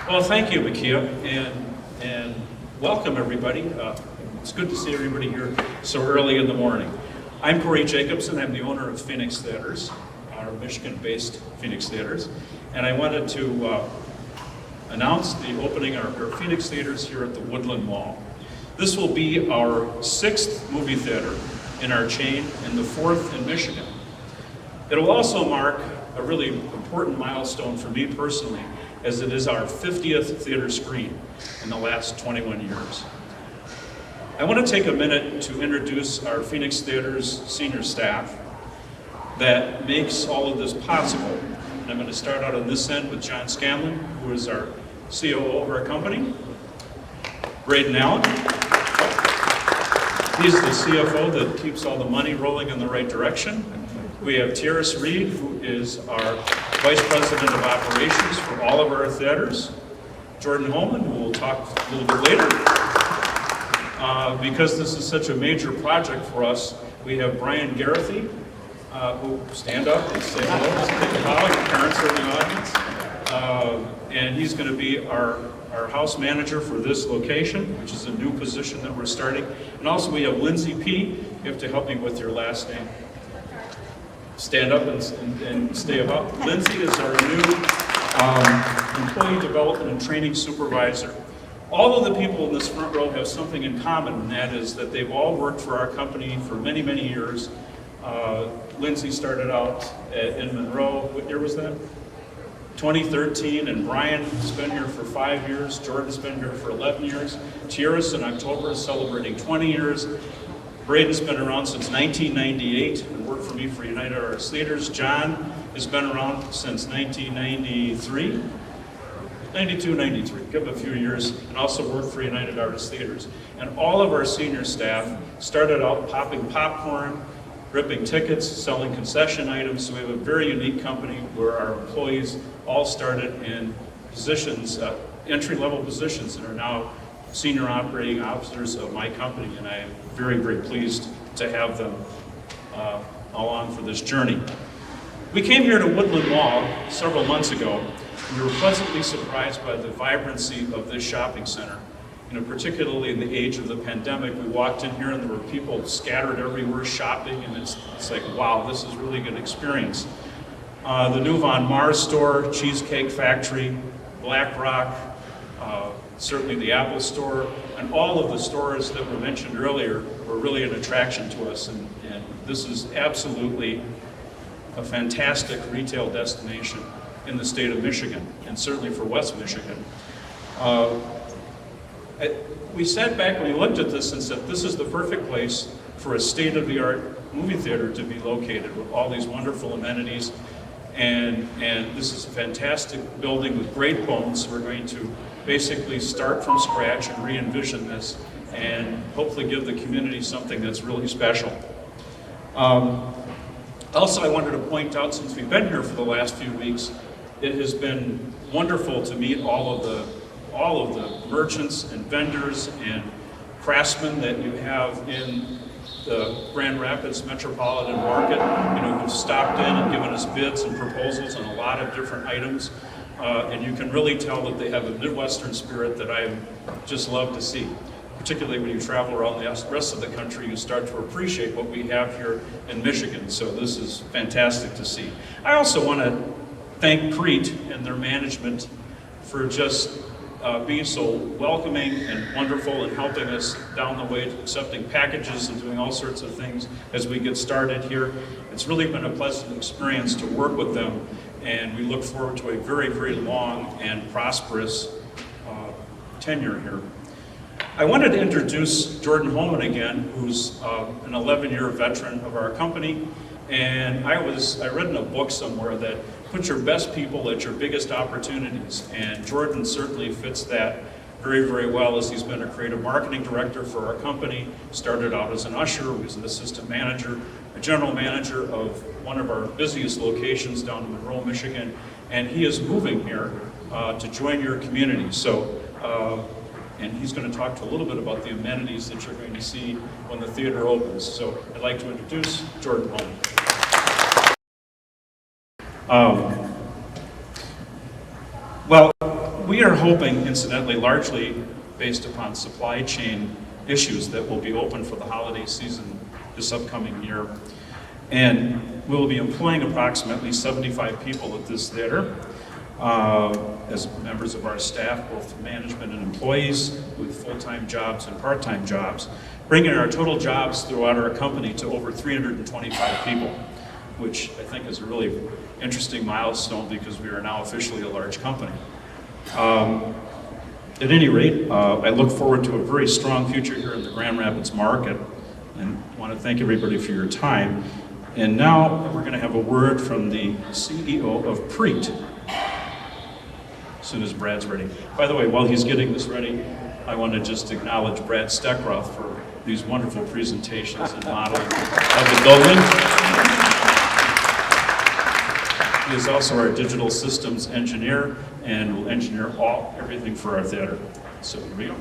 Well, thank you, Makia, and welcome everybody. It's good to see everybody here so early in the morning. I'm Cory Jacobson. I'm the owner of Phoenix Theaters, our Michigan-based Phoenix Theaters, and I wanted to announce the opening of our Phoenix Theaters here at the Woodland Mall. This will be our 6th movie theater in our chain and the 4th in Michigan. It will also mark a really important milestone for me personally, as it is our 50th theater screen in the last 21 years. I want to take a minute to introduce our Phoenix Theaters senior staff that makes all of this possible. And I'm going to start out on this end with John Scanlon, who is our COO of our company. Braden Allen. He's the CFO that keeps all the money rolling in the right direction. We have Terrace Reed, who is our Vice President of Operations for all of our theaters. Jordan Holman, who we'll talk a little bit later. Because this is such a major project for us, we have Brian Garathy, who stand up and say hello, say hi, your parents are in the audience. And he's going to be our house manager for this location, which is a new position that we're starting. And also we have Lindsay P. You have to help me with your last name. Stand up and stay about. Lindsay is our new employee development and training supervisor. All of the people in this front row have something in common, and that is that they've all worked for our company for many, many years. Lindsay started out in Monroe. What year was that? 2013, and Brian's been here for 5 years. Jordan's been here for 11 years. Tiaris in October is celebrating 20 years. Braden's been around since 1998 and worked for me for United Arts Theaters. John has been around since 1993, 92, 93, give him a few years, and also worked for United Arts Theaters. And all of our senior staff started out popping popcorn, ripping tickets, selling concession items. So we have a very unique company where our employees all started in positions, entry-level positions, and are now senior operating officers of my company, and I am very, very pleased to have them along for this journey. We came here to Woodland Mall several months ago, and we were pleasantly surprised by the vibrancy of this shopping center. You know, particularly in the age of the pandemic, we walked in here and there were people scattered everywhere shopping, and it's like, wow, this is really a good experience. The new Maur store, Cheesecake Factory, Black Rock, certainly the Apple store, and all of the stores that were mentioned earlier were really an attraction to us, and this is absolutely a fantastic retail destination in the state of Michigan, and certainly for West Michigan. We sat back when we looked at this and said, this is the perfect place for a state-of-the-art movie theater to be located with all these wonderful amenities, and this is a fantastic building with great bones. We're going to basically start from scratch and re-envision this and hopefully give the community something that's really special. Also, I wanted to point out, since we've been here for the last few weeks, it has been wonderful to meet all of the merchants and vendors and craftsmen that you have in the Grand Rapids Metropolitan Market, who've stopped in and given us bids and proposals on a lot of different items. And you can really tell that they have a Midwestern spirit that I just love to see. Particularly when you travel around the rest of the country, you start to appreciate what we have here in Michigan. So this is fantastic to see. I also want to thank PREIT and their management for just being so welcoming and wonderful and helping us down the way to accepting packages and doing all sorts of things as we get started here. It's really been a pleasant experience to work with them, and we look forward to a very, very long and prosperous tenure here. I wanted to introduce Jordan Holman again, who's an 11-year veteran of our company, and I read in a book somewhere that put your best people at your biggest opportunities, and Jordan certainly fits that very, very well, as he's been a creative marketing director for our company, started out as an usher, was an assistant manager, a general manager of one of our busiest locations down in Monroe, Michigan, and he is moving here to join your community. So, and he's going to talk a little bit about the amenities that you're going to see when the theater opens. So I'd like to introduce Jordan Holman. Well, we are hoping, incidentally, largely based upon supply chain issues, that will be open for the holiday season this upcoming year. And we'll be employing approximately 75 people at this theater as members of our staff, both management and employees, with full-time jobs and part-time jobs, bringing our total jobs throughout our company to over 325 people, which I think is a really interesting milestone because we are now officially a large company. At any rate, I look forward to a very strong future here in the Grand Rapids market, and want to thank everybody for your time. And now we're going to have a word from the CEO of PREIT, as soon as Brad's ready. By the way, while he's getting this ready, I want to just acknowledge Brad Steckroth for these wonderful presentations and modeling of the building. He is also our digital systems engineer and will engineer everything for our theater. So here we go.